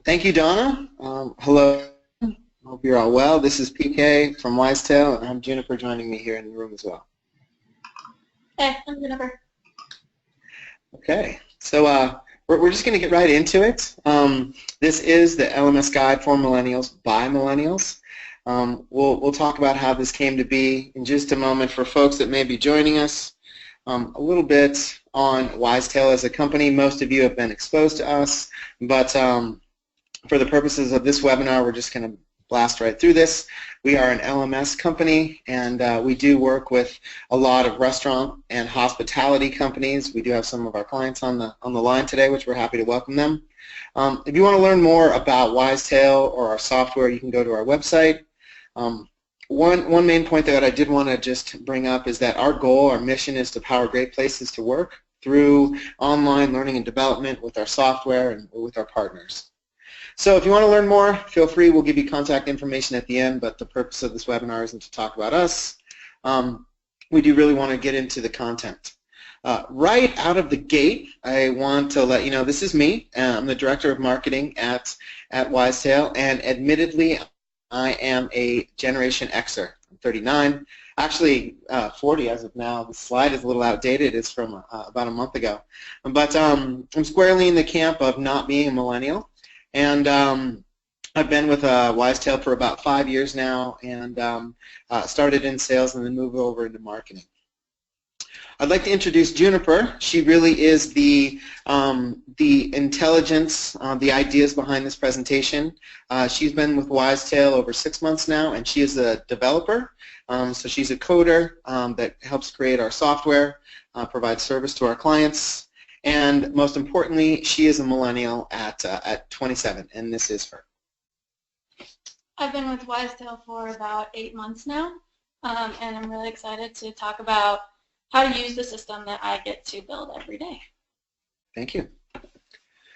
Thank you, Donna. Hello. Hope you're all well. This is PK from Wisetail, and I'm Juniper joining me here in the room as well. Hey, I'm Jennifer. Okay, so we're just going to get right into it. This is the LMS guide for millennials by millennials. We'll talk about how this came to be in just a moment for folks that may be joining us. A little bit on Wisetail as a company. Most of you have been exposed to us, but for the purposes of this webinar, we're just going to blast right through this. We are an LMS company, and we do work with a lot of restaurant and hospitality companies. We do have some of our clients on the line today, which we're happy to welcome them. If you want to learn more about Wisetail or our software, you can go to our website. One main point that I did want to just bring up is that our goal, our mission, is to power great places to work through online learning and development with our software and with our partners. So if you want to learn more, feel free. We'll give you contact information at the end, but the purpose of this webinar isn't to talk about us. We do really want to get into the content. Right out of the gate, I want to let you know this is me. I'm the Director of Marketing at Wisetail, and admittedly, I am a Generation Xer. I'm 39. Actually, 40 as of now. The slide is a little outdated. It's from about a month ago. But I'm squarely in the camp of not being a millennial. And I've been with Wisetail for about 5 years now, and started in sales and then moved over into marketing. I'd like to introduce Juniper. She really is the intelligence, the ideas behind this presentation. She's been with Wisetail over 6 months now, and she is a developer. So she's a coder that helps create our software, provides service to our clients. And most importantly, she is a millennial at 27, and this is her. I've been with Wisetail for about 8 months now, and I'm really excited to talk about how to use the system that I get to build every day. Thank you.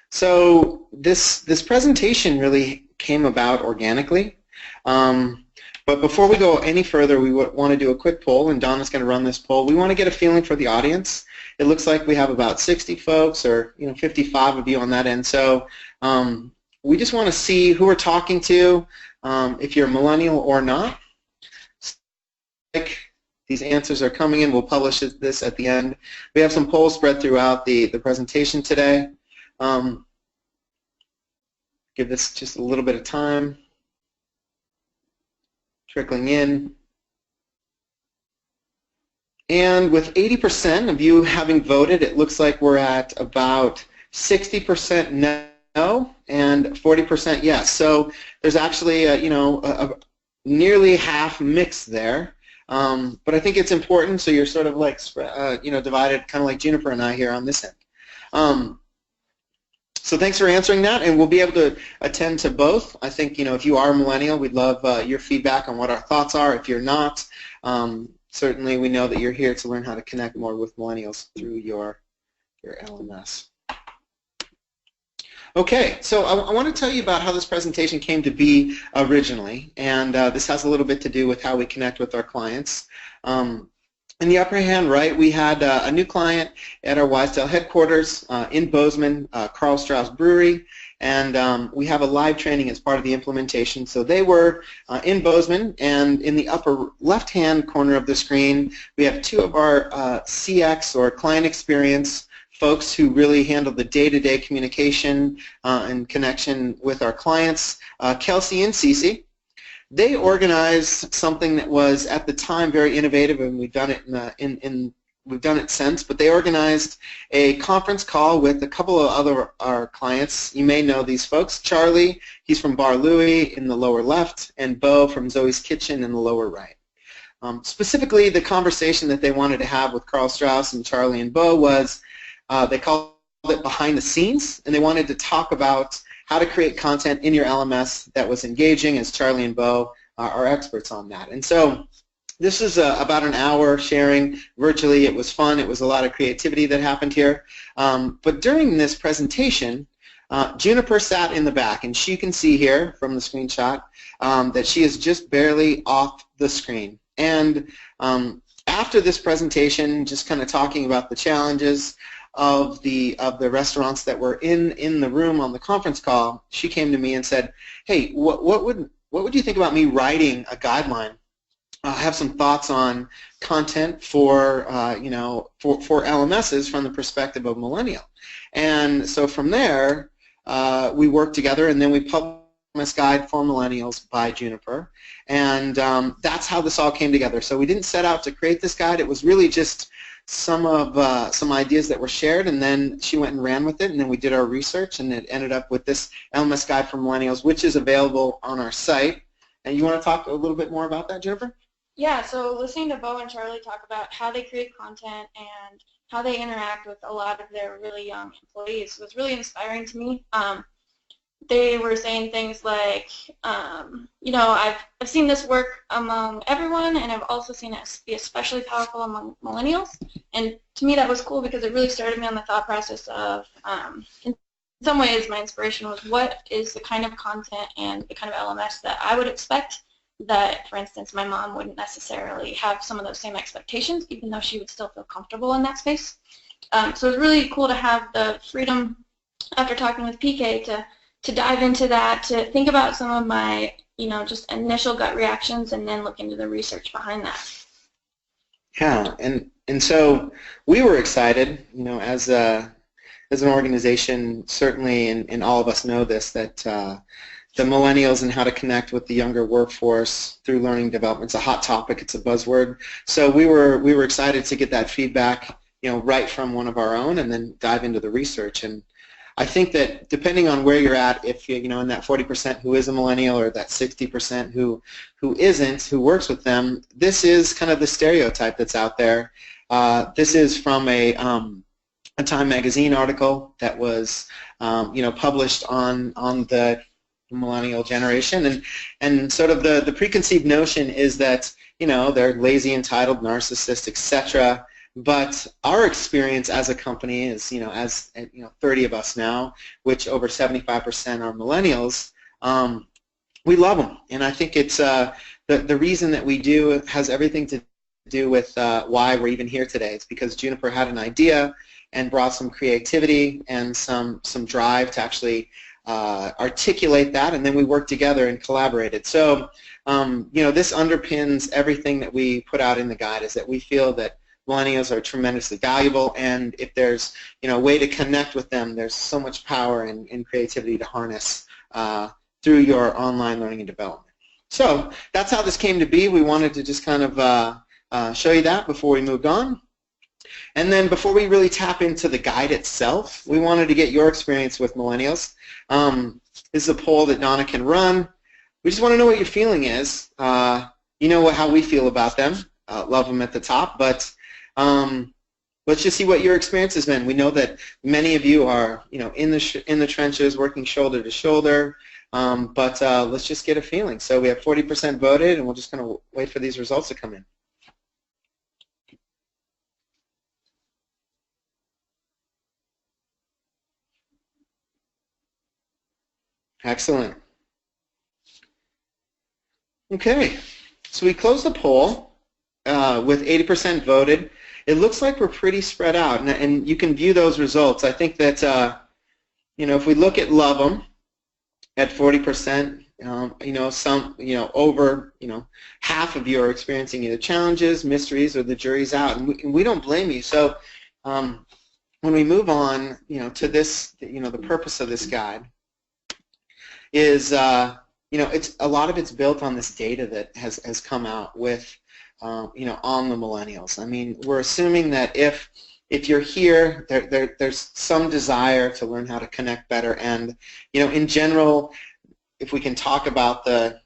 So this presentation really came about organically. But before we go any further, we want to do a quick poll, and Donna's going to run this poll. We want to get a feeling for the audience. It looks like we have about 60 folks, or 55 of you on that end. So we just want to see who we're talking to, if you're a millennial or not. These answers are coming in. We'll publish this at the end. We have some polls spread throughout the presentation today. Give this just a little bit of time. Trickling in. And with 80% of you having voted, it looks like we're at about 60% no and 40% yes. So there's actually a nearly half mix there. But I think it's important, so you're sort of like divided, kind of like Juniper and I here on this end. So thanks for answering that, and we'll be able to attend to both. I think if you are a millennial, we'd love your feedback on what our thoughts are. If you're not, certainly we know that you're here to learn how to connect more with millennials through your LMS. Okay, so I want to tell you about how this presentation came to be originally, and this has a little bit to do with how we connect with our clients. In the upper hand right, we had a new client at our Wisetail headquarters in Bozeman, Karl Strauss Brewery, and we have a live training as part of the implementation. So they were in Bozeman, and in the upper left-hand corner of the screen, we have two of our CX, or client experience, folks who really handle the day-to-day communication and connection with our clients, Kelsey and Cece. They organized something that was at the time very innovative, and we've done it we've done it since. But they organized a conference call with a couple of our clients. You may know these folks: Charlie, he's from Bar Louie in the lower left, and Bo from Zoe's Kitchen in the lower right. Specifically, the conversation that they wanted to have with Karl Strauss and Charlie and Bo was they called it behind the scenes, and they wanted to talk about how to create content in your LMS that was engaging, as Charlie and Bo are experts on that. And so this is about an hour sharing virtually. It was fun. It was a lot of creativity that happened here. But during this presentation, Juniper sat in the back, and she can see here from the screenshot that she is just barely off the screen. And after this presentation, just kind of talking about the challenges, of the restaurants that were in the room on the conference call, she came to me and said, "Hey, what would you think about me writing a guideline? I have some thoughts on content for for LMSs from the perspective of millennial." And so from there, we worked together, and then we published LMS Guide for Millennials by Juniper, and that's how this all came together. So we didn't set out to create this guide. It was really just some ideas that were shared, and then she went and ran with it, and then we did our research, and it ended up with this LMS Guide for Millennials, which is available on our site. And you want to talk a little bit more about that, Jennifer? Yeah, so listening to Bo and Charlie talk about how they create content and how they interact with a lot of their really young employees was really inspiring to me. They were saying things like, I've seen this work among everyone, and I've also seen it be especially powerful among millennials. And to me, that was cool because it really started me on the thought process of, in some ways, my inspiration was what is the kind of content and the kind of LMS that I would expect that, for instance, my mom wouldn't necessarily have some of those same expectations, even though she would still feel comfortable in that space. So it was really cool to have the freedom, after talking with PK, to dive into that, to think about some of my, just initial gut reactions, and then look into the research behind that. Yeah, and so we were excited, as an organization, certainly, and all of us know this, that the millennials and how to connect with the younger workforce through learning development is a hot topic. It's a buzzword. So we were excited to get that feedback, right from one of our own, and then dive into the research. And I think that depending on where you're at, if you're in that 40% who is a millennial, or that 60% who isn't, who works with them, this is kind of the stereotype that's out there. This is from a Time magazine article that was published on the millennial generation, and sort of the preconceived notion is that they're lazy, entitled, narcissists, etc. But our experience as a company is, as 30 of us now, which over 75% are millennials, we love them, and I think it's the reason that we do has everything to do with why we're even here today. It's because Juniper had an idea and brought some creativity and some drive to actually articulate that, and then we worked together and collaborated. So, this underpins everything that we put out in the guide, is that we feel that millennials are tremendously valuable, and if there's a way to connect with them, there's so much power and creativity to harness through your online learning and development. So that's how this came to be. We wanted to just kind of show you that before we moved on. And then before we really tap into the guide itself, we wanted to get your experience with millennials. This is a poll that Donna can run. We just want to know what your feeling is. How we feel about them. Love them at the top, but let's just see what your experience has been. We know that many of you are, in the trenches, working shoulder to shoulder. But let's just get a feeling. So we have 40% voted, and we're just going to wait for these results to come in. Excellent. Okay, so we closed the poll with 80% voted. It looks like we're pretty spread out, and you can view those results. I think that if we look at love them at 40%, over half of you are experiencing either challenges, mysteries, or the jury's out, and we don't blame you. So when we move on, to this, the purpose of this guide is, it's a lot of it's built on this data that has come out with, on the millennials. I mean, we're assuming that if you're here, there's some desire to learn how to connect better, and in general, if we can talk about the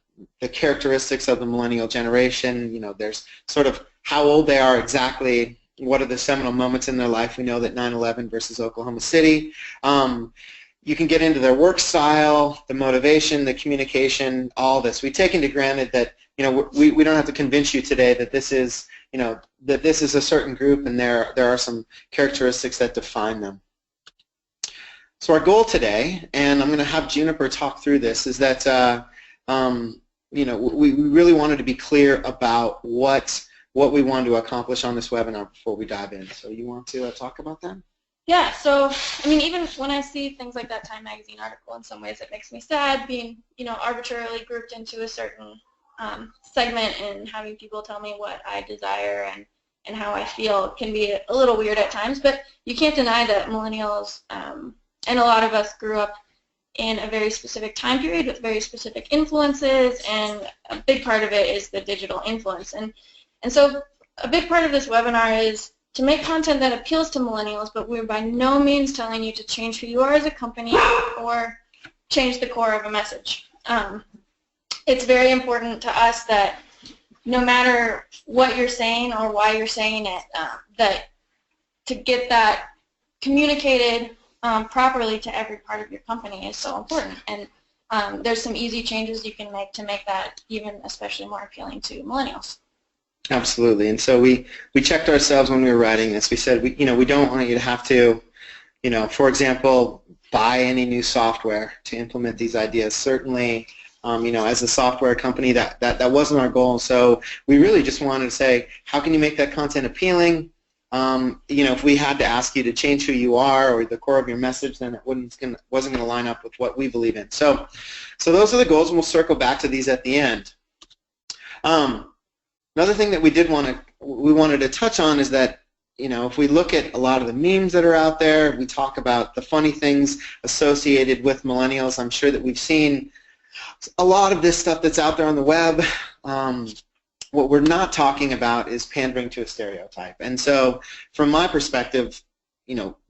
characteristics of the millennial generation, there's sort of how old they are exactly, what are the seminal moments in their life. We know that 9/11 versus Oklahoma City. You can get into their work style, the motivation, the communication, all this. We take into granted that we don't have to convince you today that this is a certain group, and there are some characteristics that define them. So our goal today, and I'm going to have Juniper talk through this, is that we really wanted to be clear about what we wanted to accomplish on this webinar before we dive in. So you want to talk about that? Yeah, so I mean, even when I see things like that Time Magazine article, in some ways it makes me sad, being arbitrarily grouped into a certain segment and having people tell me what I desire and how I feel can be a little weird at times. But you can't deny that millennials and a lot of us grew up in a very specific time period with very specific influences, and a big part of it is the digital influence. And so a big part of this webinar is to make content that appeals to millennials, but we're by no means telling you to change who you are as a company or change the core of a message. It's very important to us that no matter what you're saying or why you're saying it, that to get that communicated properly to every part of your company is so important. And there's some easy changes you can make to make that even especially more appealing to millennials. Absolutely. And so we checked ourselves when we were writing this. We said, we don't want you to have to, for example, buy any new software to implement these ideas. Certainly, as a software company, that wasn't our goal. So we really just wanted to say, how can you make that content appealing? If we had to ask you to change who you are or the core of your message, then it wasn't going to line up with what we believe in. So those are the goals, and we'll circle back to these at the end. Another thing that we wanted to touch on is that, if we look at a lot of the memes that are out there, we talk about the funny things associated with millennials. I'm sure that we've seen a lot of this stuff that's out there on the web. What we're not talking about is pandering to a stereotype. And so from my perspective,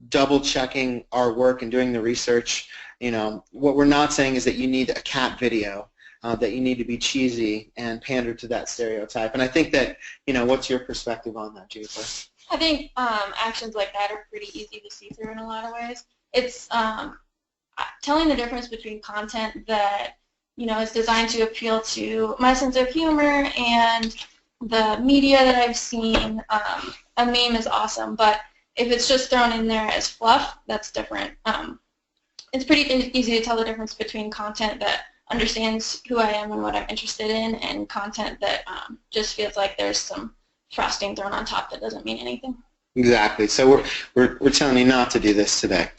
double checking our work and doing the research, what we're not saying is that you need a cat video, that you need to be cheesy and pander to that stereotype. And I think that, what's your perspective on that, Jennifer? I think actions like that are pretty easy to see through in a lot of ways. It's telling the difference between content that is designed to appeal to my sense of humor and the media that I've seen. A meme is awesome, but if it's just thrown in there as fluff, that's different. It's pretty easy to tell the difference between content that understands who I am and what I'm interested in, and content that just feels like there's some frosting thrown on top that doesn't mean anything. Exactly. So we're telling you not to do this today.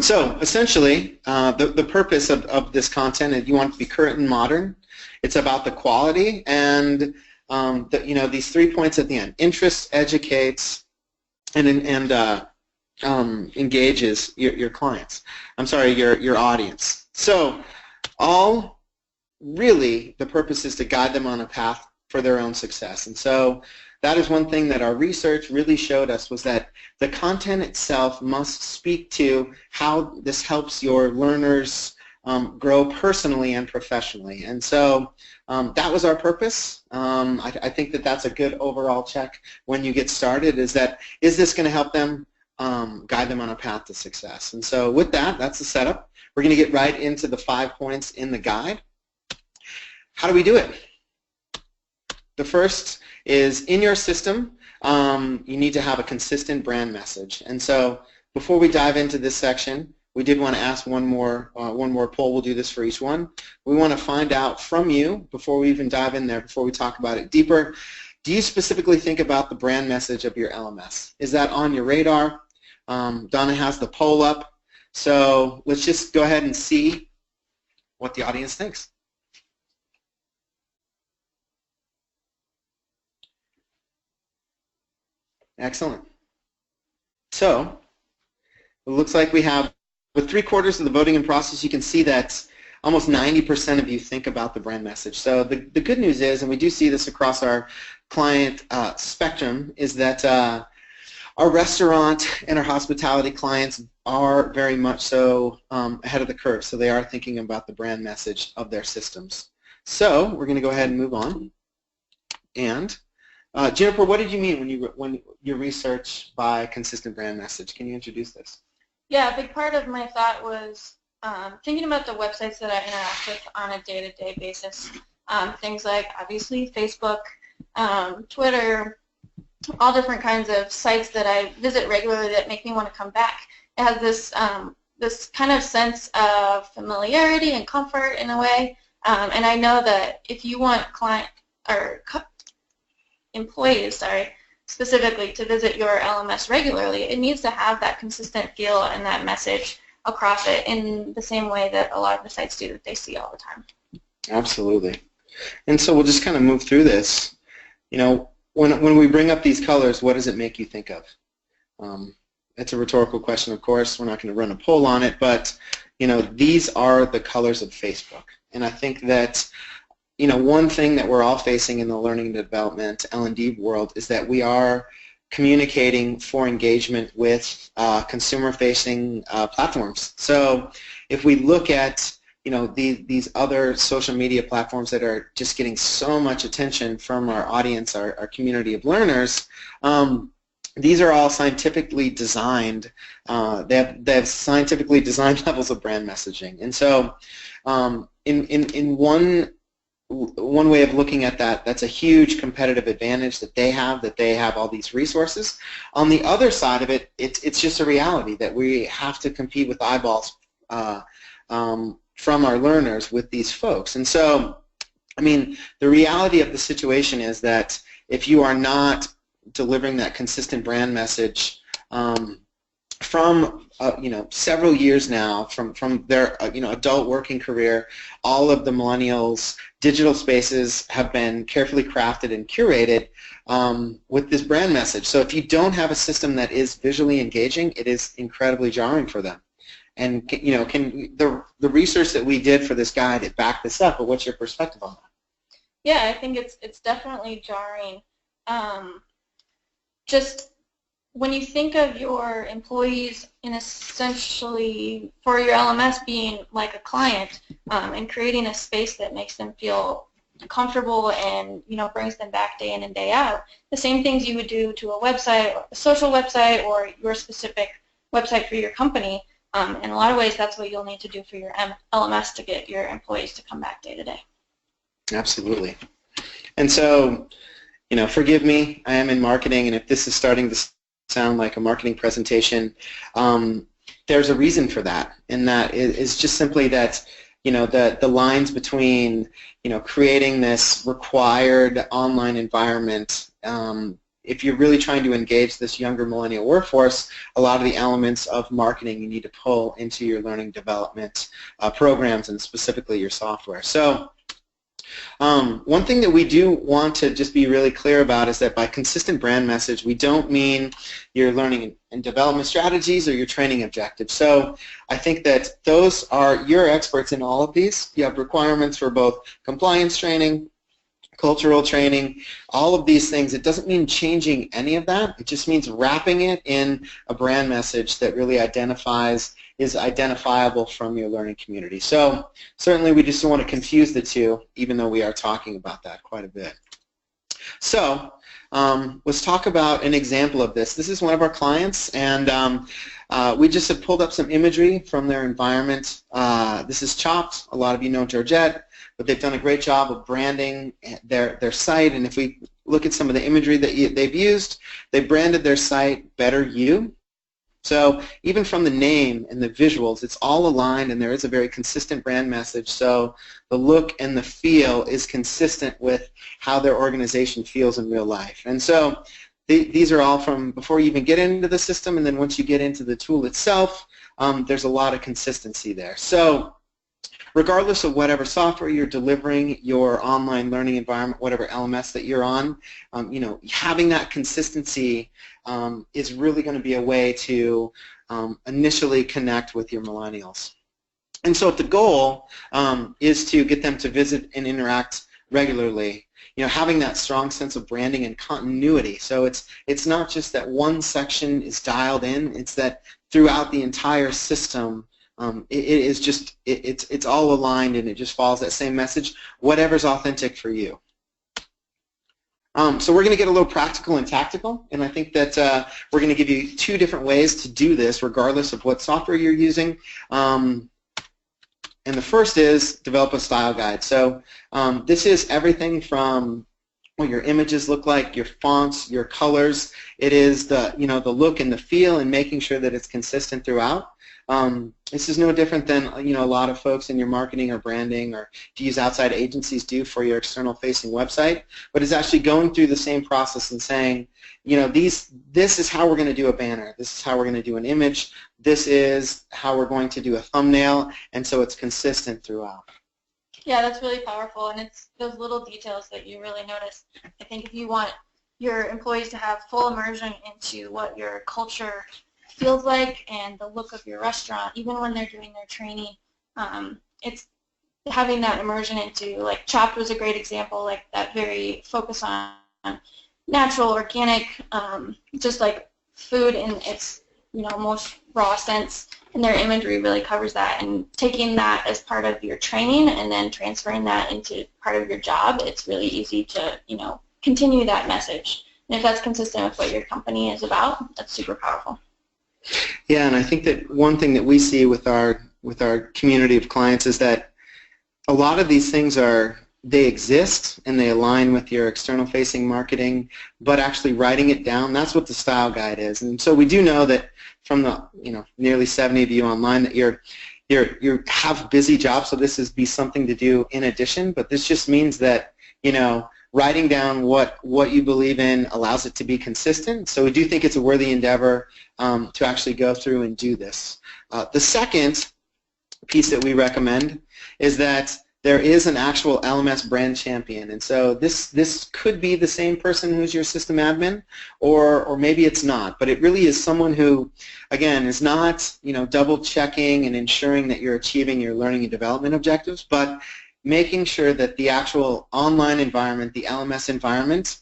So essentially, the purpose of this content is you want it to be current and modern. It's about the quality and these 3 points at the end: interests, educates, and engages your clients. I'm sorry, your audience. So all really the purpose is to guide them on a path for their own success. And so that is one thing that our research really showed us, was that the content itself must speak to how this helps your learners grow personally and professionally. And so that was our purpose. I think that that's a good overall check when you get started, is this going to help them guide them on a path to success? And so with that, that's the setup. We're going to get right into the 5 points in the guide. How do we do it? The first is, in your system, you need to have a consistent brand message. And so before we dive into this section, we did want to ask one more poll. We'll do this for each one. We want to find out from you, before we even dive in there, before we talk about it deeper, do you specifically think about the brand message of your LMS? Is that on your radar? Donna has the poll up. So let's just go ahead and see what the audience thinks. Excellent. So it looks like we have, with 3/4 of the voting in process, you can see that almost 90% of you think about the brand message. So the good news is, and we do see this across our client spectrum, is that our restaurant and our hospitality clients are very much so ahead of the curve. So they are thinking about the brand message of their systems. So we're going to go ahead and move on. And Jennifer, what did you mean when you research by consistent brand message? Can you introduce this? Yeah, a big part of my thought was thinking about the websites that I interact with on a day-to-day basis. Things like, obviously, Facebook, Twitter, all different kinds of sites that I visit regularly that make me want to come back. It has this kind of sense of familiarity and comfort in a way, and I know that if you want employees specifically to visit your LMS regularly, it needs to have that consistent feel and that message across it in the same way that a lot of the sites do that they see all the time. Absolutely. And so we'll just kind of move through this. You know, when we bring up these colors, what does it make you think of? It's a rhetorical question, of course. We're not going to run a poll on it, but you know, these are the colors of Facebook. And I think that, you know, one thing that we're all facing in the learning and development L&D world is that we are communicating for engagement with consumer-facing platforms. So if we look at, you know, these other social media platforms that are just getting so much attention from our audience, our community of learners, these are all scientifically designed. They have scientifically designed levels of brand messaging. And so in one way of looking at that, that's a huge competitive advantage that they have all these resources. On the other side of it, it's just a reality that we have to compete with eyeballs from our learners with these folks. And so, I mean, the reality of the situation is that if you are not delivering that consistent brand message from you know, several years now, from their you know, adult working career, all of the millennials' digital spaces have been carefully crafted and curated with this brand message. So if you don't have a system that is visually engaging, it is incredibly jarring for them. And you know, the research that we did for this guide, it backed this up. But what's your perspective on that? Yeah, I think it's definitely jarring. Just when you think of your employees in essentially for your LMS being like a client and creating a space that makes them feel comfortable and, you know, brings them back day in and day out, the same things you would do to a website, or a social website, or your specific website for your company. In a lot of ways, that's what you'll need to do for your LMS to get your employees to come back day to day. Absolutely. And so, you know, forgive me, I am in marketing, and if this is starting to sound like a marketing presentation, there's a reason for that, and that is just simply that, you know, the lines between, you know, creating this required online environment, if you're really trying to engage this younger millennial workforce, a lot of the elements of marketing you need to pull into your learning development programs, and specifically your software. So one thing that we do want to just be really clear about is that by consistent brand message, we don't mean your learning and development strategies or your training objectives. So I think that those are, you're experts in all of these. You have requirements for both compliance training, cultural training, all of these things. It doesn't mean changing any of that. It just means wrapping it in a brand message that really is identifiable from your learning community. So certainly we just don't want to confuse the two, even though we are talking about that quite a bit. So let's talk about an example of this. This is one of our clients, and we just have pulled up some imagery from their environment. This is Chopped. A lot of you know Georgette, but they've done a great job of branding their site, and if we look at some of the imagery that they've used, they branded their site Better You. So even from the name and the visuals, it's all aligned, and there is a very consistent brand message. So the look and the feel is consistent with how their organization feels in real life. And so these are all from before you even get into the system, and then once you get into the tool itself, there's a lot of consistency there. So regardless of whatever software you're delivering, your online learning environment, whatever LMS that you're on, you know, having that consistency is really going to be a way to initially connect with your millennials. And so if the goal is to get them to visit and interact regularly, you know, having that strong sense of branding and continuity. So it's not just that one section is dialed in, it's that throughout the entire system, it's all aligned, and it just follows that same message, whatever's authentic for you. So we're going to get a little practical and tactical, and I think that we're going to give you two different ways to do this regardless of what software you're using. And the first is develop a style guide. So this is everything from what your images look like, your fonts, your colors. It is the, you know, the look and the feel, and making sure that it's consistent throughout. This is no different than a lot of folks in your marketing or branding or to use outside agencies do for your external facing website, but it's actually going through the same process and saying, this is how we're going to do a banner, this is how we're going to do an image, this is how we're going to do a thumbnail, and so it's consistent throughout. Yeah, that's really powerful, and it's those little details that you really notice. I think if you want your employees to have full immersion into what your culture feels like and the look of your restaurant, even when they're doing their training, it's having that immersion into, like Chopped was a great example, like that very focus on natural, organic, just like food in its most raw sense, and their imagery really covers that. And taking that as part of your training and then transferring that into part of your job, it's really easy to continue that message. And if that's consistent with what your company is about, that's super powerful. Yeah, and I think that one thing that we see with our community of clients is that a lot of these things they exist and they align with your external facing marketing, but actually writing it down, that's what the style guide is. And so we do know that from the nearly 70 of you online that you have busy jobs, so this is be something to do in addition, but this just means that writing down what you believe in allows it to be consistent. So we do think it's a worthy endeavor to actually go through and do this. The second piece that we recommend is that there is an actual LMS brand champion, and so this could be the same person who's your system admin, or maybe it's not, but it really is someone who, again, is not double checking and ensuring that you're achieving your learning and development objectives, but making sure that the actual online environment, the LMS environment,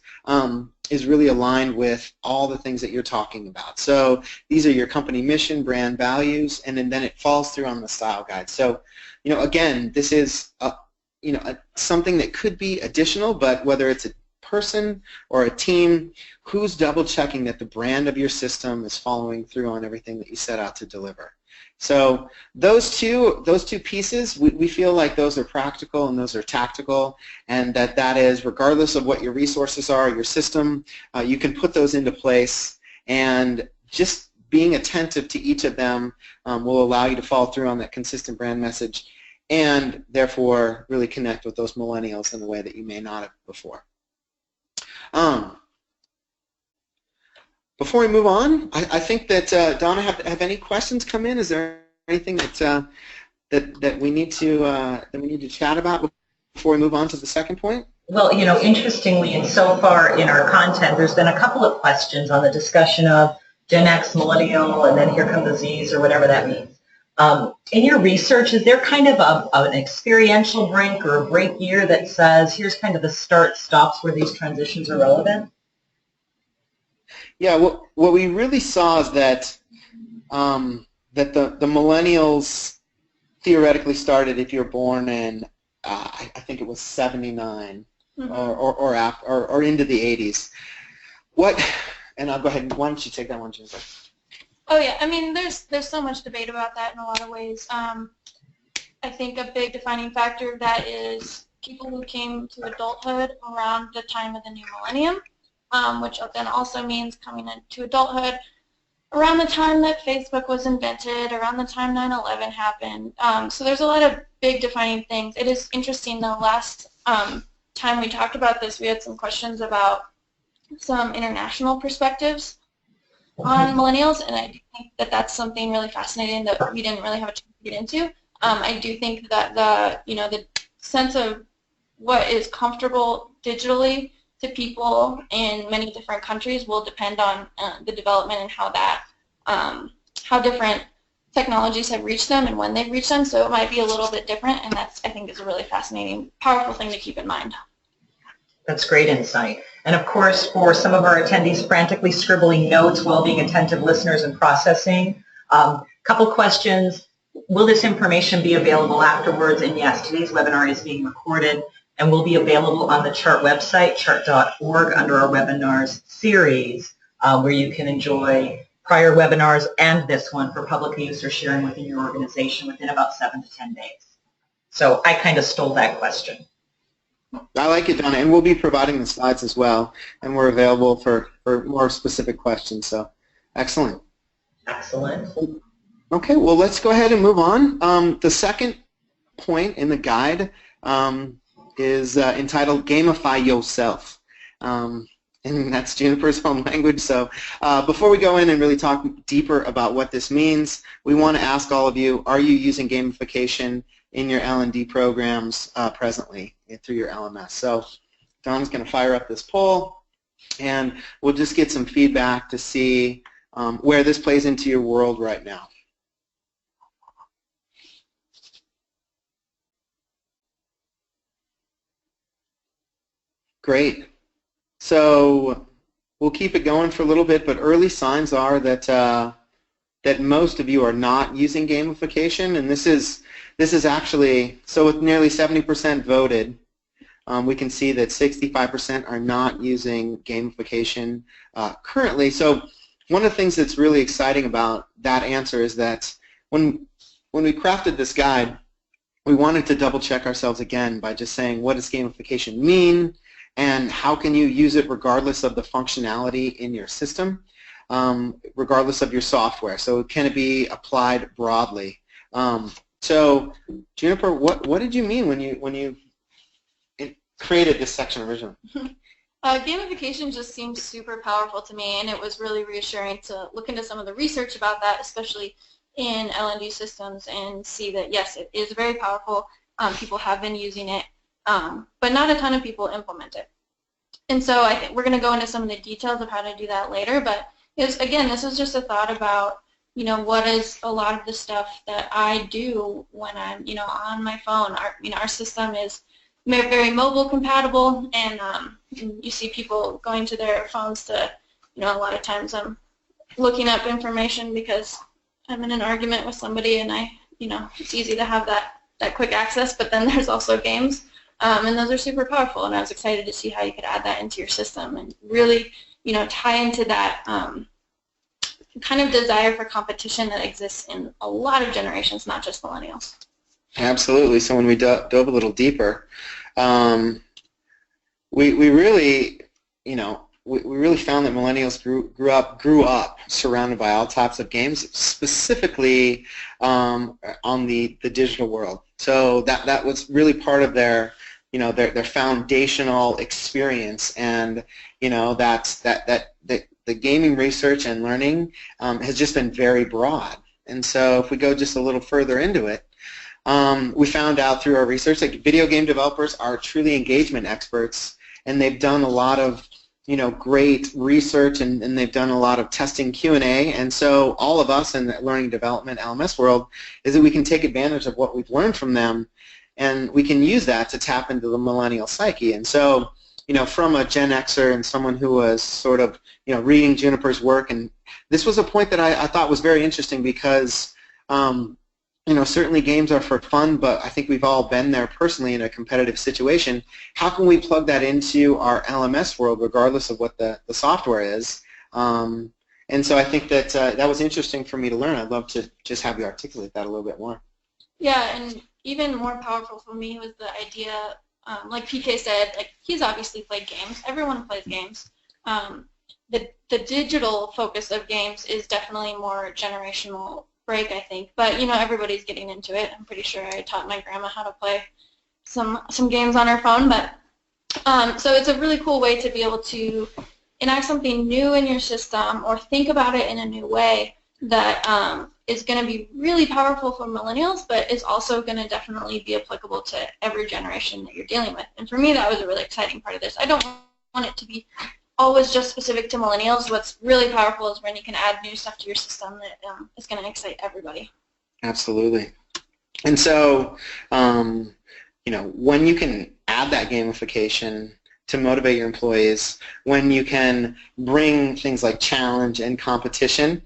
is really aligned with all the things that you're talking about. So these are your company mission, brand values, and then it falls through on the style guide. So again, this is something that could be additional, but whether it's a person or a team, who's double checking that the brand of your system is following through on everything that you set out to deliver. So those two pieces, we feel like those are practical and those are tactical, and that is, regardless of what your resources are, your system, you can put those into place, and just being attentive to each of them will allow you to follow through on that consistent brand message and therefore really connect with those millennials in a way that you may not have before. Before we move on, I think that Donna, have any questions come in? Is there anything that we need to chat about before we move on to the second point? Well, interestingly, and so far in our content, there's been a couple of questions on the discussion of Gen X, millennial, and then here come the Zs, or whatever that means. In your research, is there kind of an experiential break or a break year that says here's kind of the start stops where these transitions are relevant? Yeah, what we really saw is that that the millennials theoretically started if you're born in I think it was 79 or into the 80s. And I'll go ahead. Why don't you take that one, Jennifer? Oh yeah, I mean there's so much debate about that in a lot of ways. I think a big defining factor of that is people who came to adulthood around the time of the new millennium, which then also means coming into adulthood around the time that Facebook was invented, around the time 9/11 happened. So there's a lot of big defining things. It is interesting though, last time we talked about this, we had some questions about some international perspectives on millennials, and I do think that that's something really fascinating that we didn't really have a chance to get into. I do think that the sense of what is comfortable digitally to people in many different countries will depend on the development and how different technologies have reached them and when they've reached them. So it might be a little bit different, and that's, I think, is a really fascinating, powerful thing to keep in mind. That's great insight. And of course, for some of our attendees frantically scribbling notes while being attentive listeners and processing, couple questions. Will this information be available afterwards? And yes, today's webinar is being recorded and will be available on the CHART website, chart.org, under our webinars series, where you can enjoy prior webinars and this one for public use or sharing within your organization within about 7 to 10 days. So I kind of stole that question. I like it, Donna, and we'll be providing the slides as well, and we're available for more specific questions, so excellent. Excellent. Okay, well, let's go ahead and move on. The second point in the guide is entitled Gamify Yourself. And that's Juniper's home language. So before we go in and really talk deeper about what this means, we want to ask all of you, are you using gamification in your L&D programs presently through your LMS? So Don's going to fire up this poll, and we'll just get some feedback to see where this plays into your world right now. Great. So we'll keep it going for a little bit, but early signs are that that most of you are not using gamification, and this is actually, so with nearly 70% voted, we can see that 65% are not using gamification currently. So one of the things that's really exciting about that answer is that when we crafted this guide, we wanted to double check ourselves again by just saying, what does gamification mean? And how can you use it regardless of the functionality in your system, regardless of your software? So can it be applied broadly? So Juniper, what did you mean when you created this section originally? Gamification just seemed super powerful to me, and it was really reassuring to look into some of the research about that, especially in L&D systems, and see that yes, it is very powerful. People have been using it. But not a ton of people implement it. And so I think we're going to go into some of the details of how to do that later, but again, this is just a thought about, what is a lot of the stuff that I do when I'm, on my phone. Our system is very mobile compatible, and you see people going to their phones to, a lot of times I'm looking up information because I'm in an argument with somebody, and it's easy to have that quick access, but then there's also games. And those are super powerful, and I was excited to see how you could add that into your system and really, tie into that kind of desire for competition that exists in a lot of generations, not just millennials. Absolutely. So when we dove a little deeper, we really, we really found that millennials grew up surrounded by all types of games, specifically on the digital world. So that was really part of their their foundational experience, and that the gaming research and learning has just been very broad. And so if we go just a little further into it, we found out through our research that video game developers are truly engagement experts, and they've done a lot of great research, and they've done a lot of testing Q&A, and so all of us in the learning development LMS world is that we can take advantage of what we've learned from them, and we can use that to tap into the millennial psyche. And so, from a Gen Xer and someone who was sort of, reading Juniper's work, and this was a point that I thought was very interesting because, certainly games are for fun, but I think we've all been there personally in a competitive situation. How can we plug that into our LMS world regardless of what the software is? And so I think that that was interesting for me to learn. I'd love to just have you articulate that a little bit more. Yeah, and even more powerful for me was the idea, like PK said, like he's obviously played games. Everyone plays games. The digital focus of games is definitely more generational break, I think. But everybody's getting into it. I'm pretty sure I taught my grandma how to play some games on her phone. But so it's a really cool way to be able to enact something new in your system or think about it in a new way that is going to be really powerful for millennials, but is also going to definitely be applicable to every generation that you're dealing with. And for me, that was a really exciting part of this. I don't want it to be always just specific to millennials. What's really powerful is when you can add new stuff to your system that is going to excite everybody. Absolutely. And so, when you can add that gamification to motivate your employees, when you can bring things like challenge and competition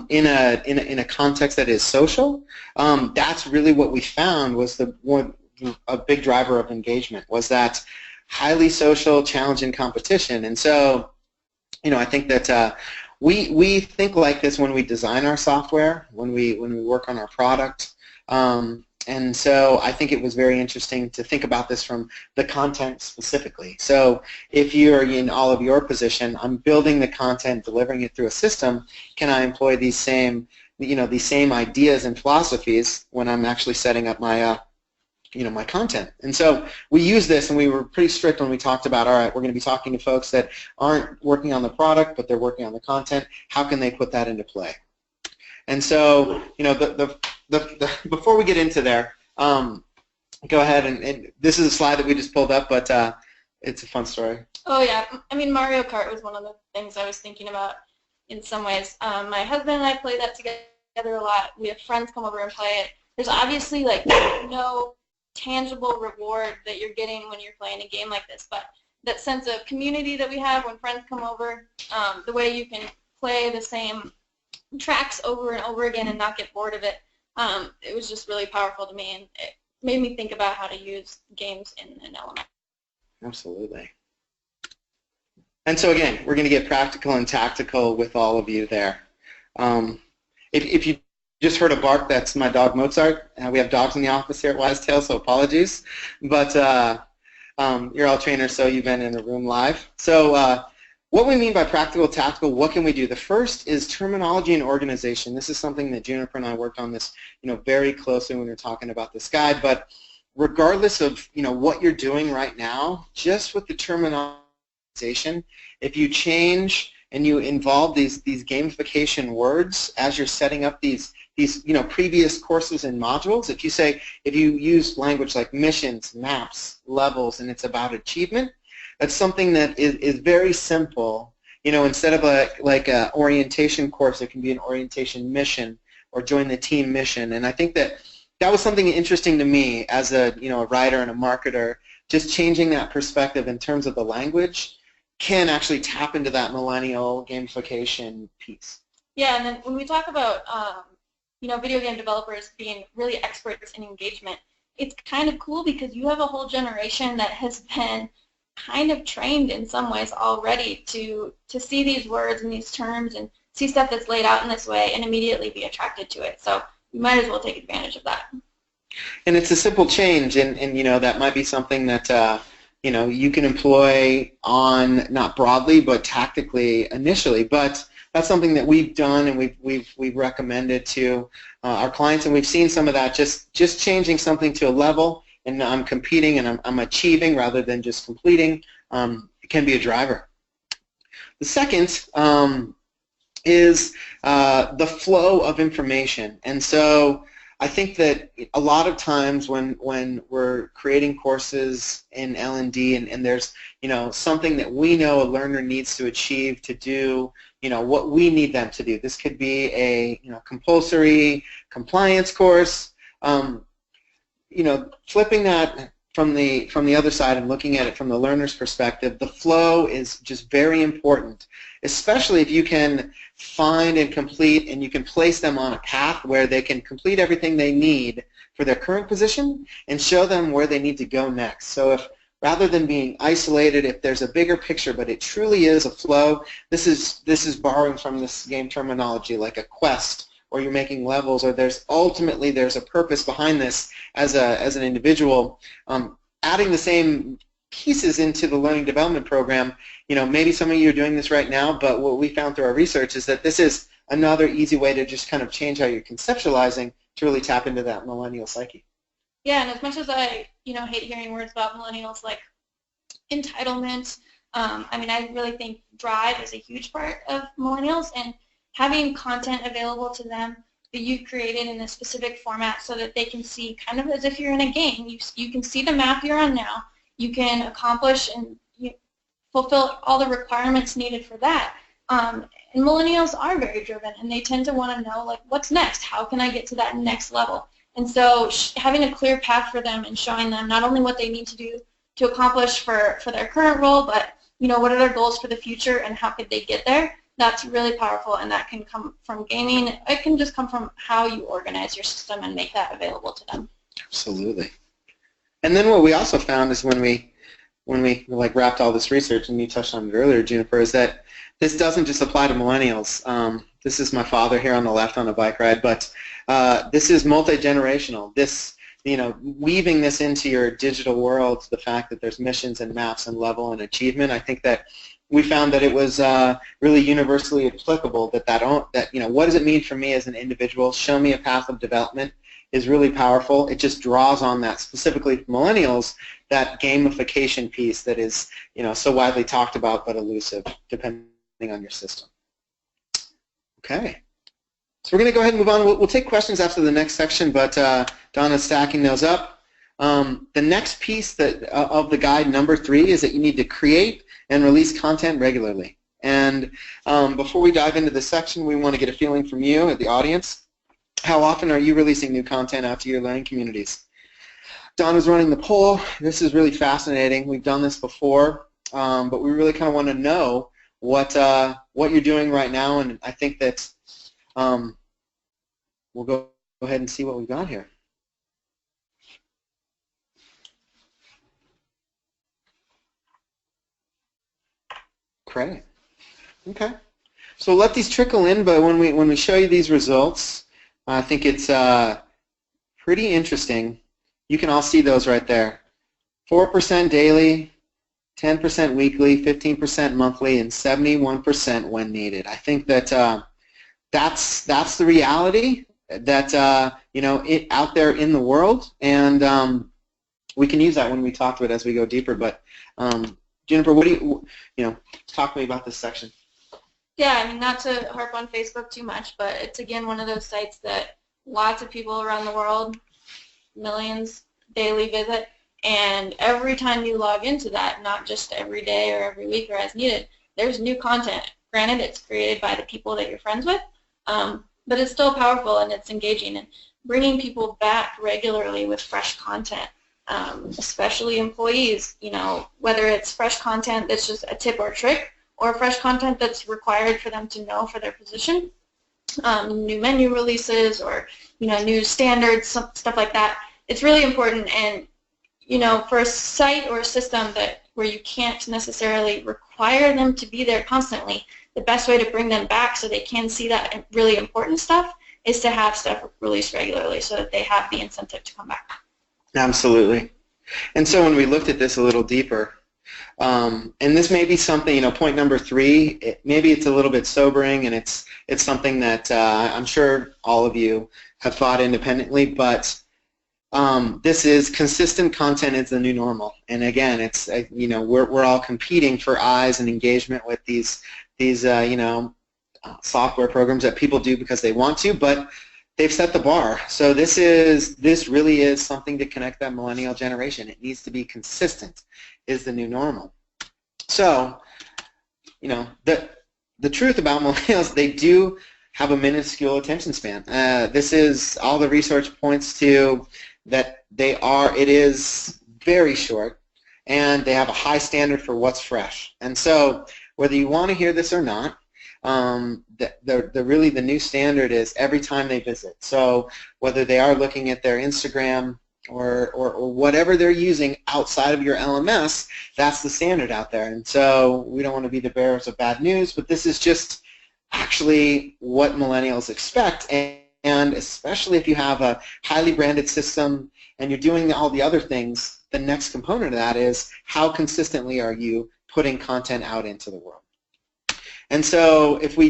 in a context that is social, that's really what we found was a big driver of engagement, was that highly social challenge and competition. And so, I think that we think like this when we design our software, when we work on our product. And so I think it was very interesting to think about this from the content specifically. So if you're in all of your position, I'm building the content, delivering it through a system, can I employ these same these same ideas and philosophies when I'm actually setting up my my content. And so we use this, and we were pretty strict when we talked about, all right, we're going to be talking to folks that aren't working on the product, but they're working on the content. How can they put that into play? And so, before we get into there, go ahead, and this is a slide that we just pulled up, but it's a fun story. Oh yeah, I mean, Mario Kart was one of the things I was thinking about in some ways. My husband and I play that together a lot. We have friends come over and play it. There's obviously like no tangible reward that you're getting when you're playing a game like this, but that sense of community that we have when friends come over, the way you can play the same tracks over and over again and not get bored of it, it was just really powerful to me, and it made me think about how to use games in an LMS. Absolutely. And so again, we're going to get practical and tactical with all of you there. If you just heard a bark, that's my dog Mozart. We have dogs in the office here at Wisetail, so apologies. But you're all trainers, so you've been in a room live. So what we mean by practical, tactical, what can we do? The first is terminology and organization. This is something that Juniper and I worked on this, very closely when we were talking about this guide. But regardless of, what you're doing right now, just with the terminology, if you change and you involve these gamification words as you're setting up these previous courses and modules, if you use language like missions, maps, levels, and it's about achievement, that's something that is very simple. Instead of a orientation course, it can be an orientation mission or join the team mission. And I think that was something interesting to me as a writer and a marketer. Just changing that perspective in terms of the language can actually tap into that millennial gamification piece. Yeah, and then when we talk about video game developers being really experts in engagement, it's kind of cool because you have a whole generation that has been kind of trained in some ways already to see these words and these terms and see stuff that's laid out in this way and immediately be attracted to it. So you might as well take advantage of that. And it's a simple change, and that might be something that you can employ on, not broadly but tactically initially. But that's something that we've done and we've recommended to our clients, and we've seen some of that just changing something to a level, and I'm competing and I'm achieving rather than just completing. It can be a driver. The second is the flow of information. And so I think that a lot of times when we're creating courses in L&D and there's something that we know a learner needs to achieve to do what we need them to do. This could be a compulsory compliance course. Flipping that from the other side and looking at it from the learner's perspective, the flow is just very important, especially if you can find and complete and you can place them on a path where they can complete everything they need for their current position and show them where they need to go next. So if rather than being isolated, if there's a bigger picture, but it truly is a flow, this is borrowing from this game terminology like a quest, or you're making levels, or there's a purpose behind this as an individual. Adding the same pieces into the learning development program, maybe some of you are doing this right now, but what we found through our research is that this is another easy way to just kind of change how you're conceptualizing to really tap into that millennial psyche. Yeah, and as much as I hate hearing words about millennials like entitlement, I really think drive is a huge part of millennials, and having content available to them that you've created in a specific format so that they can see, kind of as if you're in a game, you can see the map you're on now, you can accomplish and fulfill all the requirements needed for that. And millennials are very driven, and they tend to want to know, like, what's next? How can I get to that next level? And so having a clear path for them and showing them not only what they need to do to accomplish for their current role, but what are their goals for the future and how could they get there, that's really powerful, and that can come from gaming. It can just come from how you organize your system and make that available to them. Absolutely. And then what we also found is when we wrapped all this research, and you touched on it earlier, Juniper, is that this doesn't just apply to millennials. This is my father here on the left on a bike ride, but this is multi-generational. This, weaving this into your digital world, the fact that there's missions and maps and level and achievement, I think that we found that it was really universally applicable. What does it mean for me as an individual? Show me a path of development is really powerful. It just draws on that, specifically for millennials, that gamification piece that is so widely talked about but elusive depending on your system. Okay. So we're going to go ahead and move on. We'll take questions after the next section, but Donna's stacking those up. The next piece of the guide, number 3, is that you need to create and release content regularly. And before we dive into this section, we want to get a feeling from you, the audience. How often are you releasing new content out to your learning communities? Donna's running the poll. This is really fascinating. We've done this before, but we really kind of want to know what you're doing right now, and I think that we'll go ahead and see what we've got here. Great. Okay. So we'll let these trickle in, but when we show you these results, I think it's pretty interesting. You can all see those right there. 4% daily, 10% weekly, 15% monthly, and 71% when needed. I think that that's the reality that out there in the world, and we can use that when we talk to it as we go deeper. But Jennifer, what do you talk to me about this section? Yeah, I mean, not to harp on Facebook too much, but it's again one of those sites that lots of people around the world, millions, daily visit, and every time you log into that, not just every day or every week or as needed, there's new content. Granted, it's created by the people that you're friends with, but it's still powerful and it's engaging, and bringing people back regularly with fresh content, especially employees, whether it's fresh content that's just a tip or trick, or fresh content that's required for them to know for their position, new menu releases or new standards, stuff like that. It's really important, and for a site or a system where you can't necessarily require them to be there constantly, the best way to bring them back so they can see that really important stuff is to have stuff released regularly so that they have the incentive to come back. Absolutely. And so when we looked at this a little deeper, and this may be something, point number 3, maybe it's a little bit sobering, and it's something that I'm sure all of you have thought independently, but this is consistent content is the new normal. And again, it's we're all competing for eyes and engagement with these software programs that people do because they want to, but they've set the bar. So this really is something to connect that millennial generation. It needs to be consistent, is the new normal. So, the truth about millennials, they do have a minuscule attention span. This is all the research points to that it is very short, and they have a high standard for what's fresh. And so whether you want to hear this or not, really the new standard is every time they visit. So whether they are looking at their Instagram or whatever they're using outside of your LMS, that's the standard out there. And so we don't want to be the bearers of bad news, but this is just actually what millennials expect. And especially if you have a highly branded system and you're doing all the other things, the next component of that is how consistently are you putting content out into the world. And so if we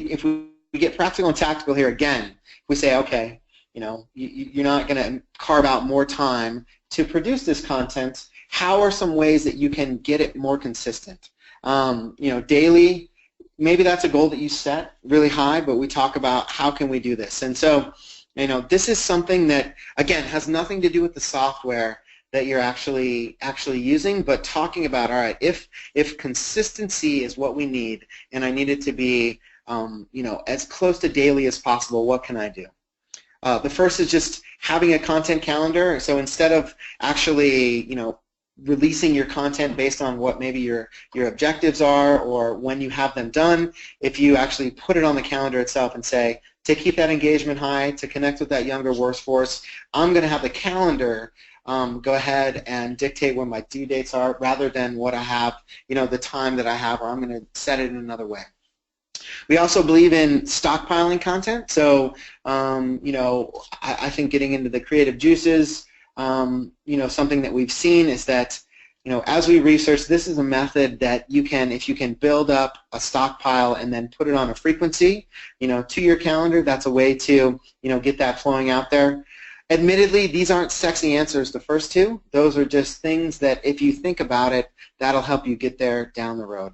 get practical and tactical here again, we say, okay, you're not going to carve out more time to produce this content. How are some ways that you can get it more consistent? Daily, maybe that's a goal that you set really high, but we talk about how can we do this. And so, this is something that, again, has nothing to do with the software that you're actually using, but talking about, all right, if consistency is what we need, and I need it to be, as close to daily as possible, what can I do? The first is just having a content calendar. So instead of actually, releasing your content based on what maybe your objectives are or when you have them done, if you actually put it on the calendar itself and say, to keep that engagement high, to connect with that younger workforce, I'm going to have the calendar go ahead and dictate when my due dates are rather than what I have, the time that I have, or I'm going to set it in another way. We also believe in stockpiling content. So, I think getting into the creative juices, something that we've seen is that, as we research, this is a method that you can, if you can build up a stockpile and then put it on a frequency, to your calendar, that's a way to, get that flowing out there. Admittedly, these aren't sexy answers, the first two. Those are just things that if you think about it, that'll help you get there down the road.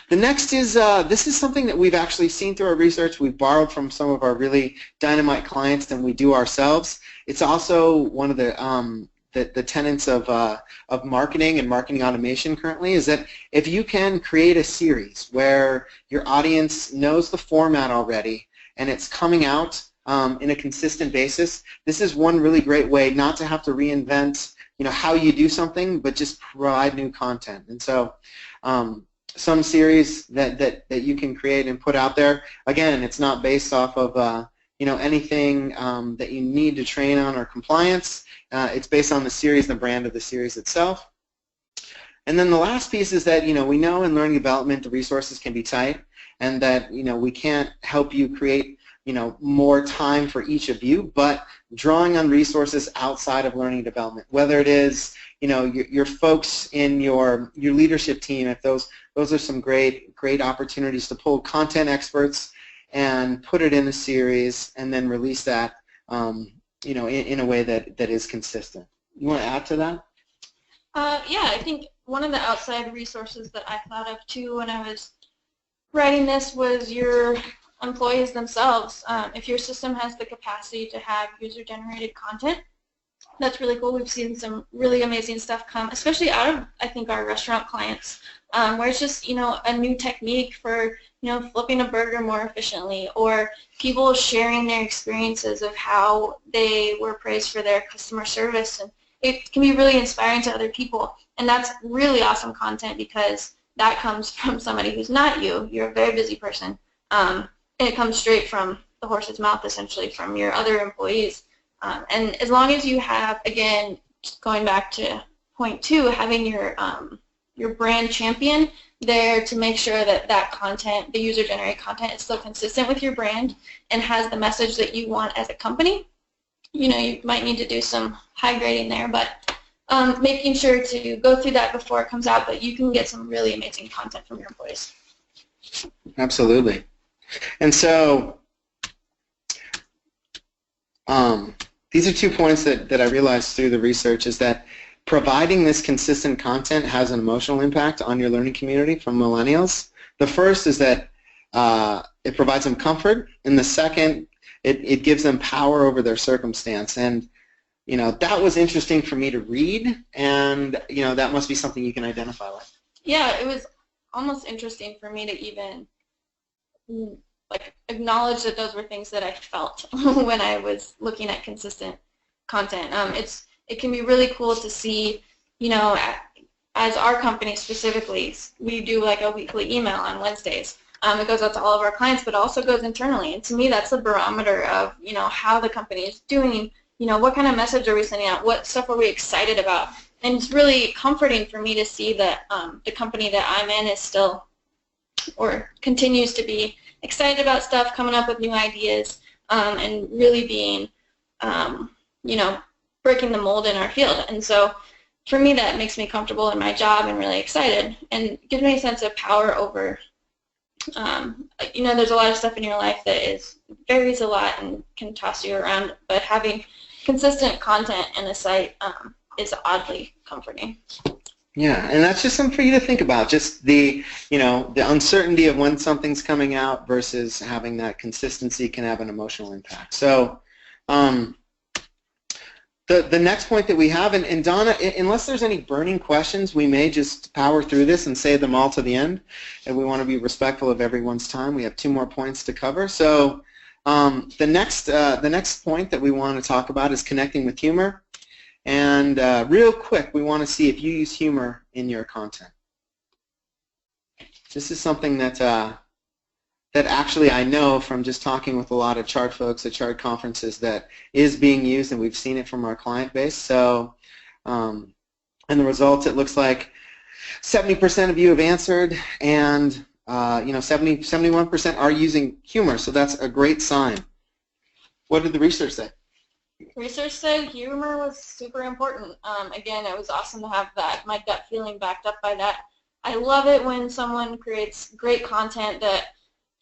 The next is, this is something that we've actually seen through our research. We've borrowed from some of our really dynamite clients than we do ourselves. It's also one of the tenets of marketing and marketing automation currently, is that if you can create a series where your audience knows the format already and it's coming out in a consistent basis, this is one really great way not to have to reinvent how you do something, but just provide new content. And so some series that you can create and put out there, again, it's not based off of anything that you need to train on or compliance. It's based on the series, the brand of the series itself. And then the last piece is that we know in learning development the resources can be tight, and that we can't help you create more time for each of you, but drawing on resources outside of learning development, whether it is your folks in your leadership team, if those are some great opportunities to pull content experts and put it in a series and then release that in a way that is consistent. You want to add to that? Yeah, I think one of the outside resources that I thought of too when I was writing this was your employees themselves. If your system has the capacity to have user-generated content, that's really cool. We've seen some really amazing stuff come, especially out of, I think, our restaurant clients, where it's just, a new technique for, flipping a burger more efficiently, or people sharing their experiences of how they were praised for their customer service. And it can be really inspiring to other people. And that's really awesome content because that comes from somebody who's not you. You're a very busy person. And it comes straight from the horse's mouth, essentially, from your other employees. And as long as you have, again, going back to point 2, having your brand champion there to make sure that that content, the user-generated content, is still consistent with your brand and has the message that you want as a company, you might need to do some high grading there, but making sure to go through that before it comes out, but you can get some really amazing content from your employees. Absolutely. And so these are 2 points that I realized through the research, is that providing this consistent content has an emotional impact on your learning community from millennials. The first is that it provides them comfort, and the second, it gives them power over their circumstance. And that was interesting for me to read, and that must be something you can identify with. Yeah, it was almost interesting for me to even acknowledge that those were things that I felt when I was looking at consistent content. It can be really cool to see, as our company specifically, we do a weekly email on Wednesdays. It goes out to all of our clients, but also goes internally. And to me, that's a barometer of, how the company is doing, what kind of message are we sending out, what stuff are we excited about. And it's really comforting for me to see that the company that I'm in is still, or continues to be, excited about stuff, coming up with new ideas, and really being, breaking the mold in our field. And so for me, that makes me comfortable in my job and really excited, and gives me a sense of power over, there's a lot of stuff in your life that varies a lot and can toss you around, but having consistent content in a site is oddly comforting. Yeah, and that's just something for you to think about, just the uncertainty of when something's coming out versus having that consistency can have an emotional impact. So the next point that we have, and Donna, unless there's any burning questions, we may just power through this and save them all to the end, and we want to be respectful of everyone's time. We have 2 more points to cover. So the next point that we want to talk about is connecting with humor. And real quick, we want to see if you use humor in your content. This is something that actually I know from just talking with a lot of chart folks at chart conferences that is being used, and we've seen it from our client base. So, and the results, it looks like 70% of you have answered, and 71% are using humor. So that's a great sign. What did the research say? Research said humor was super important. Again, it was awesome to have that, my gut feeling backed up by that. I love it when someone creates great content that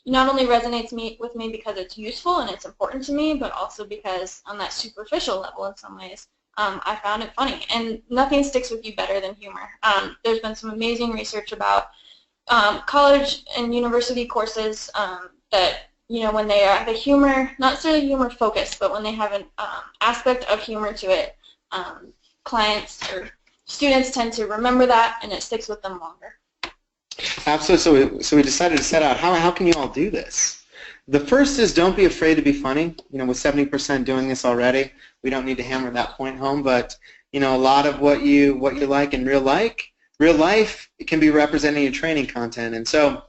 not only resonates with me because it's useful and it's important to me, but also because on that superficial level in some ways, I found it funny. And nothing sticks with you better than humor. There's been some amazing research about college and university courses that, you know, when they have a humor, not necessarily humor focused, but when they have an aspect of humor to it, clients or students tend to remember that and it sticks with them longer. Absolutely. So we decided to set out how can you all do this? The first is don't be afraid to be funny. You know, with 70% doing this already, we don't need to hammer that point home. But you know, a lot of what you like in real life, it can be representing your training content. And so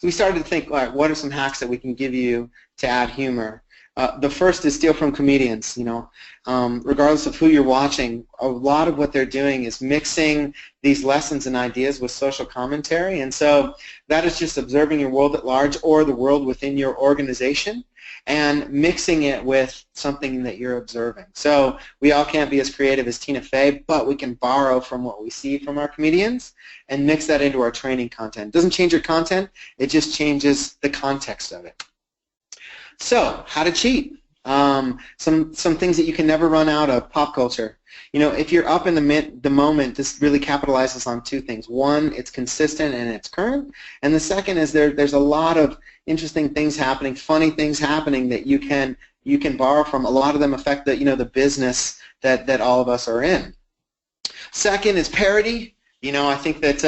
we started to think, all right, what are some hacks that we can give you to add humor? The first is steal from comedians. You know, regardless of who you're watching, a lot of what they're doing is mixing these lessons and ideas with social commentary, and so that is just observing your world at large or the world within your organization and mixing it with something that you're observing. So we all can't be as creative as Tina Fey, but we can borrow from what we see from our comedians and mix that into our training content. It doesn't change your content, it just changes the context of it. So, how to cheat. Some things that you can never run out of. Pop culture. You know, if you're up in the moment, this really capitalizes on two things. One, it's consistent and it's current, and the second is there's a lot of interesting things happening, funny things happening that you can borrow from. A lot of them affect the business that all of us are in. Second is parody. You know, I think that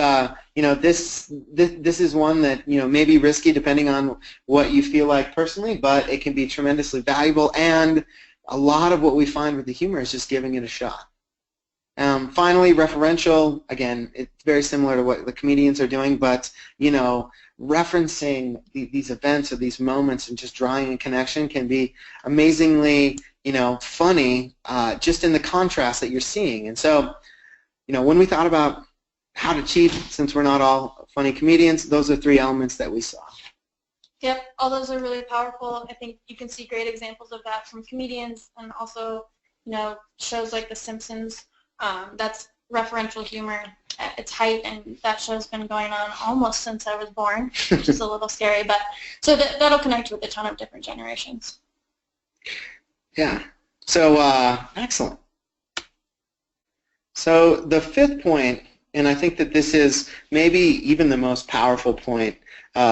this is one that may be risky depending on what you feel like personally, but it can be tremendously valuable. And a lot of what we find with the humor is just giving it a shot. Finally, referential. Again, it's very similar to what the comedians are doing, but referencing these events or these moments and just drawing a connection can be amazingly funny just in the contrast that you're seeing. And so when we thought about how to cheat, since we're not all funny comedians, those are three elements that we saw. Yep, all those are really powerful. I think you can see great examples of that from comedians and also, shows like The Simpsons. That's referential humor at its height, and that show's been going on almost since I was born, which is a little scary, but so that'll connect with a ton of different generations. Yeah, so excellent. So the fifth point, and I think that this is maybe even the most powerful point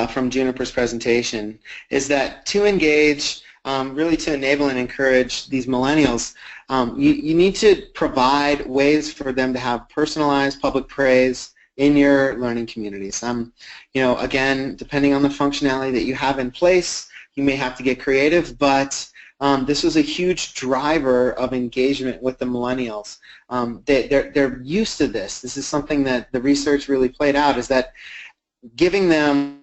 from Juniper's presentation, is that to engage, really to enable and encourage these millennials, you need to provide ways for them to have personalized public praise in your learning communities. Again, depending on the functionality that you have in place, you may have to get creative, but this was a huge driver of engagement with the millennials. They're used to this. This is something that the research really played out, is that giving them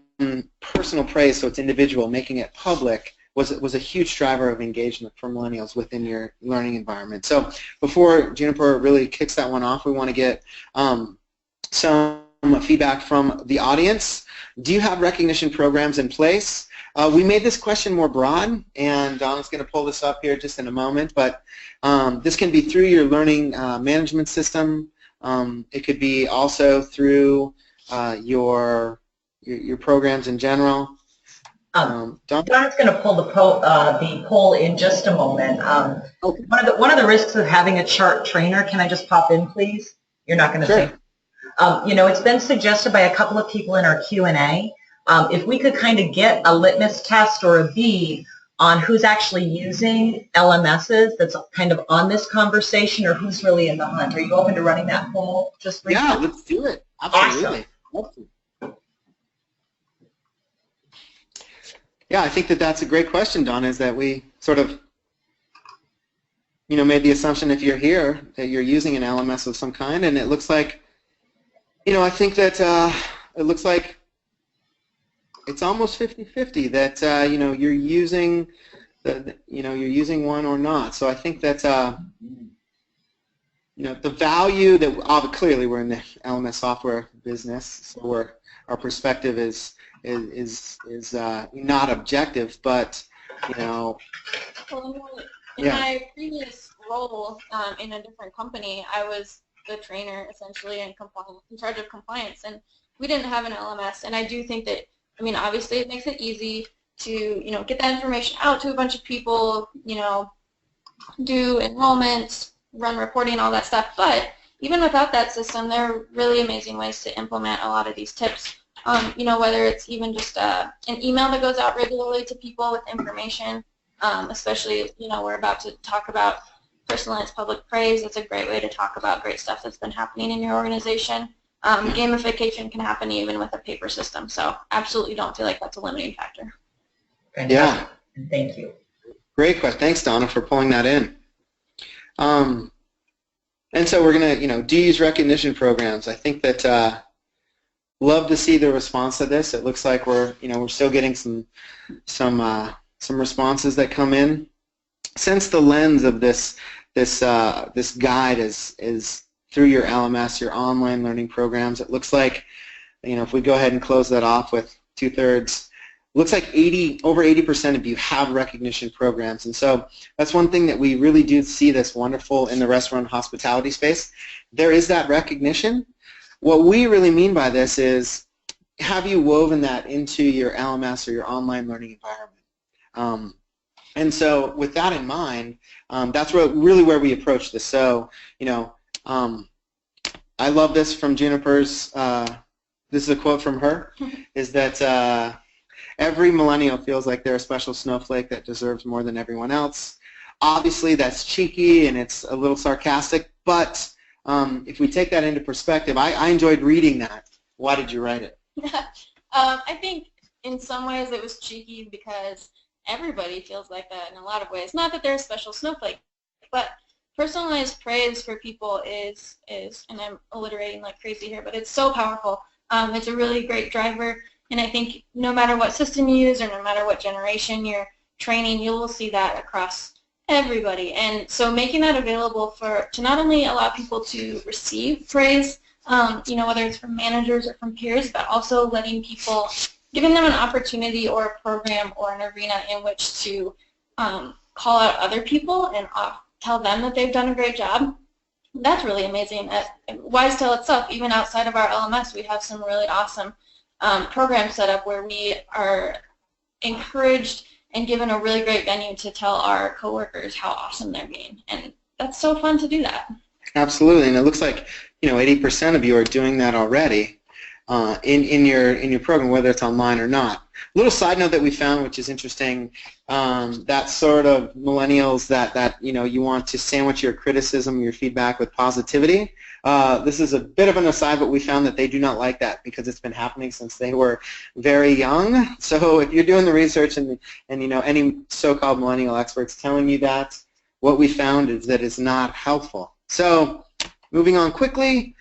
personal praise, so it's individual, making it public, was a huge driver of engagement for millennials within your learning environment. So before Juniper really kicks that one off, we want to get some feedback from the audience. Do you have recognition programs in place? We made this question more broad, and Donna's going to pull this up here just in a moment, but this can be through your learning management system. It could be also through your programs in general. Donna's going to pull the poll in just a moment. Okay. One of the risks of having a chart trainer, can I just pop in, please? You're not going to say. It's been suggested by a couple of people in our Q&A. If we could kind of get a litmus test or a bead on who's actually using LMSs that's kind of on this conversation, or who's really in the hunt. Are you open to running that poll just briefly? Yeah, let's do it. Absolutely. Awesome. Yeah, I think that that's a great question, Don, is that we sort of made the assumption if you're here that you're using an LMS of some kind, and it looks like, I think that it looks like it's almost 50-50 that you're using you're using one or not. So I think that the value that clearly we're in the LMS software business, so our perspective is not objective, but Well, in my previous role in a different company, I was the trainer essentially and in charge of compliance, and we didn't have an LMS. And I do think that, I mean, obviously it makes it easy to, you know, get that information out to a bunch of people, you know, do enrollments, run reporting, all that stuff. But even without that system, there are really amazing ways to implement a lot of these tips. You know, whether it's even just an email that goes out regularly to people with information, especially, you know, we're about to talk about personalized public praise. It's a great way to talk about great stuff that's been happening in your organization. Gamification can happen even with a paper system, so absolutely don't feel like that's a limiting factor. Fantastic. Yeah. Thank you. Great question. Thanks, Donna, for pulling that in. And so we're going to, you know, do use recognition programs. I think that love to see the response to this. It looks like we're still getting some responses that come in. Since the lens of this guide is through your LMS, your online learning programs, it looks like, you know, if we go ahead and close that off with 2/3, looks like over 80% of you have recognition programs. And so that's one thing that we really do see that's wonderful in the restaurant and hospitality space. There is that recognition. What we really mean by this is, have you woven that into your LMS or your online learning environment? And so with that in mind, that's really where we approach this. So, you know, I love this from Juniper's, this is a quote from her, is that every millennial feels like they're a special snowflake that deserves more than everyone else. Obviously, that's cheeky and it's a little sarcastic, but if we take that into perspective, I enjoyed reading that. Why did you write it? I think in some ways it was cheeky because everybody feels like that in a lot of ways. Not that they're a special snowflake, but personalized praise for people is, and I'm alliterating like crazy here, but it's so powerful. It's a really great driver. And I think no matter what system you use or no matter what generation you're training, you will see that across everybody. And so making that available to not only allow people to receive praise, you know, whether it's from managers or from peers, but also letting people, giving them an opportunity or a program or an arena in which to call out other people and tell them that they've done a great job. That's really amazing. At WiseTel itself, even outside of our LMS, we have some really awesome program set up where we are encouraged and given a really great venue to tell our coworkers how awesome they're being, and that's so fun to do that. Absolutely, and it looks like, you know, 80% of you are doing that already in your program, whether it's online or not. A little side note that we found, which is interesting, that sort of millennials that you know, you want to sandwich your criticism, your feedback with positivity. This is a bit of an aside, but we found that they do not like that because it's been happening since they were very young. So if you're doing the research and you know, any so-called millennial experts telling you that, what we found is that it's not helpful. So moving on quickly,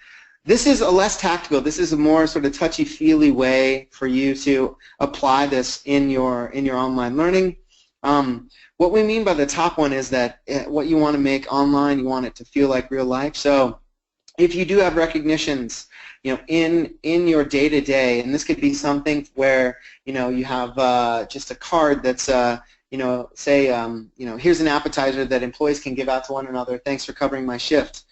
this is a less tactical. This is a more sort of touchy-feely way for you to apply this in your online learning. What we mean by the top one is that what you want to make online, you want it to feel like real life. So if you do have recognitions, you know, in your day-to-day, and this could be something where, you know, you have just a card that's you know, say, you know, here's an appetizer that employees can give out to one another. Thanks for covering my shift.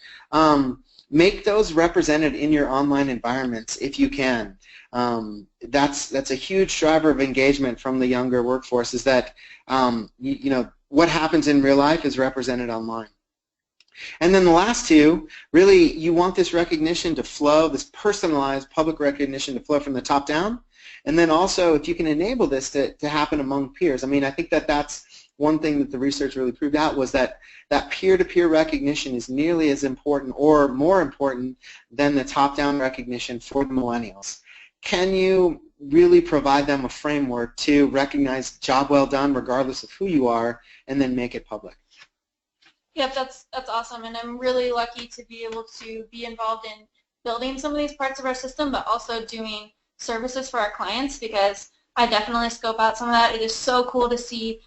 Make those represented in your online environments if you can. That's a huge driver of engagement from the younger workforce, is that you know, what happens in real life is represented online. And then the last two, really, you want this recognition to flow, this personalized public recognition to flow from the top down. And then also, if you can enable this to happen among peers. I mean, I think that that's one thing that the research really proved out, was that peer-to-peer recognition is nearly as important or more important than the top-down recognition for the millennials. Can you really provide them a framework to recognize job well done regardless of who you are, and then make it public? Yep, that's awesome, and I'm really lucky to be able to be involved in building some of these parts of our system, but also doing services for our clients, because I definitely scope out some of that. It is so cool to see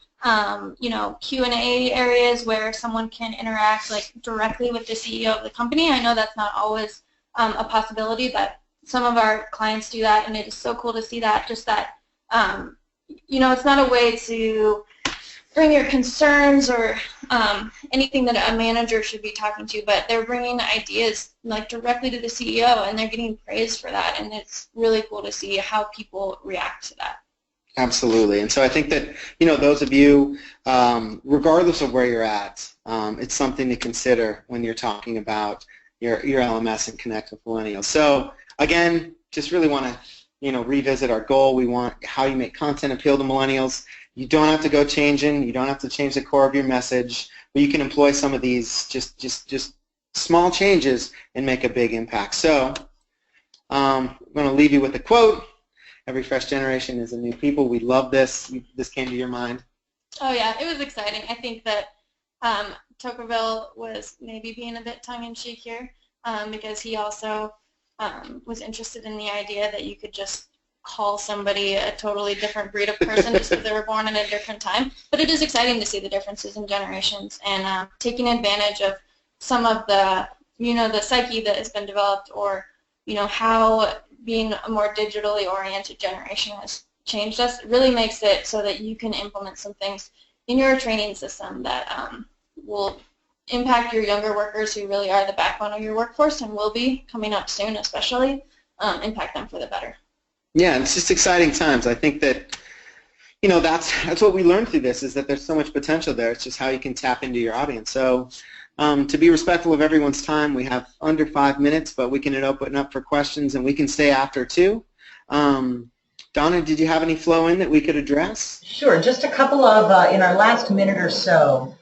you know, Q&A areas where someone can interact like directly with the CEO of the company. I know that's not always a possibility, but some of our clients do that, and it is so cool to see that. Just that, you know, it's not a way to bring your concerns or anything that a manager should be talking to, but they're bringing ideas like directly to the CEO, and they're getting praised for that, and it's really cool to see how people react to that. Absolutely. And so I think that, those of you, regardless of where you're at, it's something to consider when you're talking about your LMS and Connect with Millennials. So again, just really want to, revisit our goal. We want how you make content appeal to Millennials. You don't have to go changing. You don't have to change the core of your message, but you can employ some of these just small changes and make a big impact. So I'm going to leave you with a quote. Every fresh generation is a new people. We love this. This came to your mind? Oh, yeah. It was exciting. I think that Tocqueville was maybe being a bit tongue-in-cheek here because he also was interested in the idea that you could just call somebody a totally different breed of person just because they were born in a different time. But it is exciting to see the differences in generations and taking advantage of some of the, the psyche that has been developed, or, how being a more digitally oriented generation has changed us. It really makes it so that you can implement some things in your training system that will impact your younger workers who really are the backbone of your workforce and will be coming up soon, especially, impact them for the better. Yeah, it's just exciting times. I think that, that's what we learned through this, is that there's so much potential there. It's just how you can tap into your audience. So to be respectful of everyone's time, we have under 5 minutes, but we can open up for questions, and we can stay after too. Donna, did you have any flow in that we could address? Sure. Just a couple of, in our last minute or so,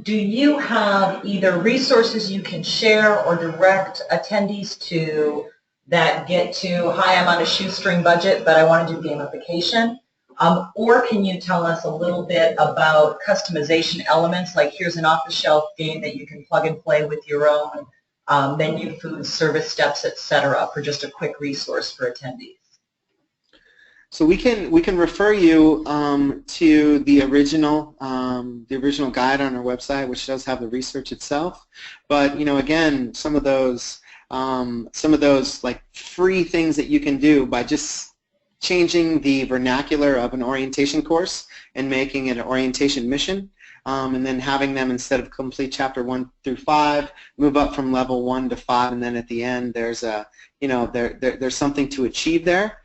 do you have either resources you can share or direct attendees to that get to, hi, I'm on a shoestring budget, but I want to do gamification? Or can you tell us a little bit about customization elements, like here's an off-the-shelf game that you can plug and play with your own menu, food, service steps, etc., for just a quick resource for attendees? So we can refer you to the original guide on our website, which does have the research itself. But again, some of those like free things that you can do by just changing the vernacular of an orientation course and making it an orientation mission, and then having them, instead of complete chapter 1 through 5, move up from level 1 to 5, and then at the end there's a there's something to achieve there.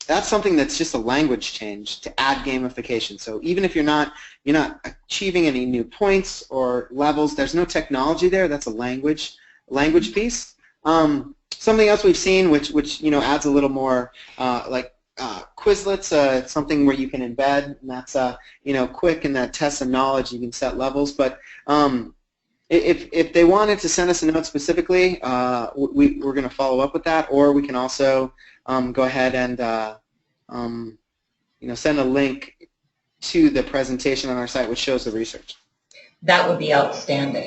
That's something that's just a language change to add gamification. So even if you're not achieving any new points or levels, there's no technology there. That's a language piece. Something else we've seen, which adds a little more Quizlets, it's something where you can embed, and that's quick, and that tests some knowledge. You can set levels, but if they wanted to send us a note specifically, we're going to follow up with that, or we can also go ahead and send a link to the presentation on our site which shows the research. That would be outstanding.